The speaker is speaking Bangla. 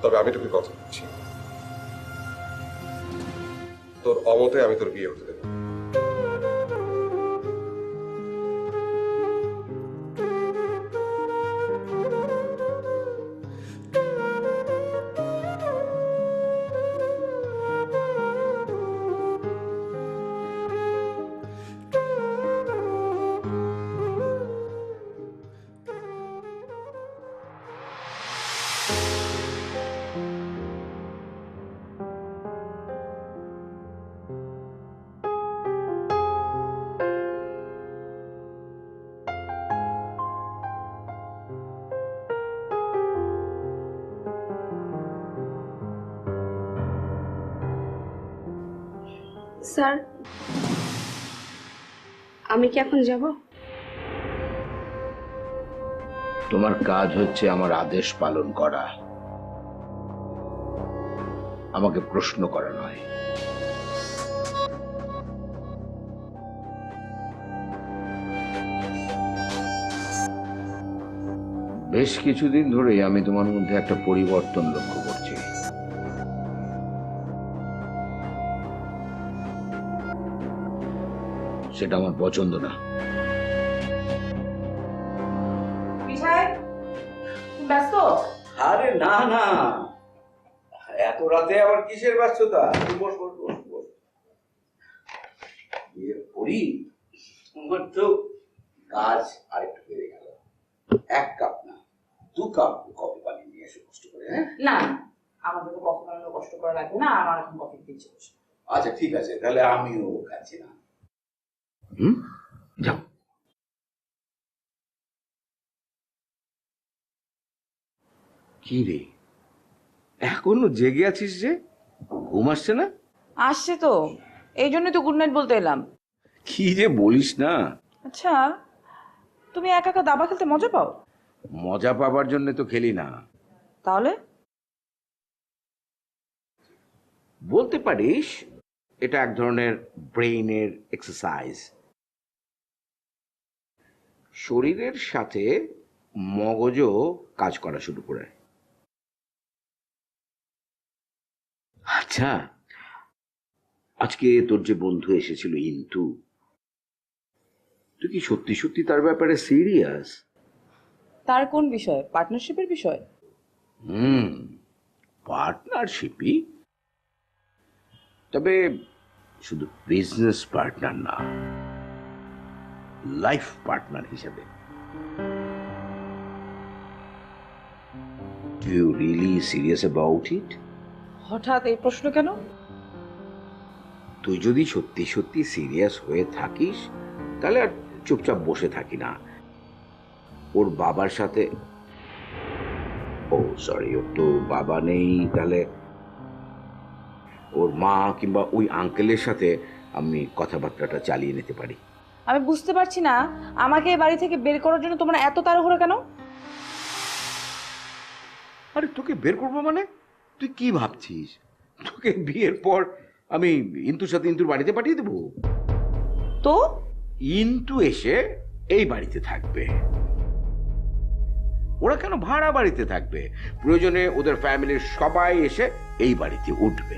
তবে আমি তোকে কথা দিচ্ছি, তোর অমতে আমি তোর বিয়ে হতে দেবো। স্যার, আমি কি এখন যাব? তোমার কাজ হচ্ছে আমার আদেশ পালন করা, আমাকে প্রশ্ন করা নয়। বেশ কিছুদিন ধরেই আমি তোমার মধ্যে একটা পরিবর্তন লক্ষ্য করছি। সেটা আমার পছন্দ না। ব্যস্ত? আরে না না, এত রাতে আবার কিসের ব্যস্ততা? বস বস বস বস। পড়ি তোমার তো কাজ আরেকটু বেড়ে গেল। 1 কাপ না 2 কাপ কফি বানিয়ে নিয়ে এসে কষ্ট করে। হ্যাঁ না, আমাদের তো কফি বানানো কষ্ট করা লাগবে না, আমার এখন কফি দিচ্ছে। আচ্ছা ঠিক আছে, তাহলে আমিও খাচ্ছি না। যাও। কি রে, এখনো জেগে আছিস যে? ঘুম আসছে না? আসছে তো, এই জন্যই তো গুড নাইট বলতে এলাম। কি যে বলিস না। আচ্ছা, তুমি একা একা দাবা খেলতে মজা পাও? মজা পাবার জন্য তো খেলি না। তাহলে বলতে পারিস এটা এক ধরনের ব্রেইনের এক্সারসাইজ। শরীরের সাথে মগজও কাজ করা শুরু করে। আচ্ছা, আজকে তোর যে বন্ধু এসেছিল ইন্তু, তুই কি সত্যি সত্যি তার ব্যাপারে সিরিয়াস? তার কোন বিষয়? পার্টনারশিপের বিষয়? পার্টনারশিপই, তবে শুধু বিজনেস পার্টনার না, লাইফ পার্টনার হিসেবে। Do you really serious about it? হঠাৎ এই প্রশ্ন কেন? তুই যদি সত্যি সত্যি সিরিয়াস হয়ে থাকিস তাহলে আর চুপচাপ বসে থাকি না। ওর বাবার সাথে, ও সরি, ওর তো বাবা নেই, তাহলে ওর মা কিংবা ওই আঙ্কেলের সাথে আমি কথাবার্তাটা চালিয়ে নিতে পারি। আমি বুঝতে পারছি না, আমাকে এই বাড়ি থেকে বের করার জন্য তোমরা এত তাড়াহুড়ো কেন? আরে তোকে বের করবো মানে? তুই কি ভাবছিস তোকে বিয়ের পর আমি ইন্তুর সাথে ইন্তুর বাড়িতে পাঠিয়ে দেবো? তো ইন্তু এসে এই বাড়িতে থাকবে। ওরা কেন ভাড়া বাড়িতে থাকবে? প্রয়োজনে ওদের ফ্যামিলির সবাই এসে এই বাড়িতে উঠবে।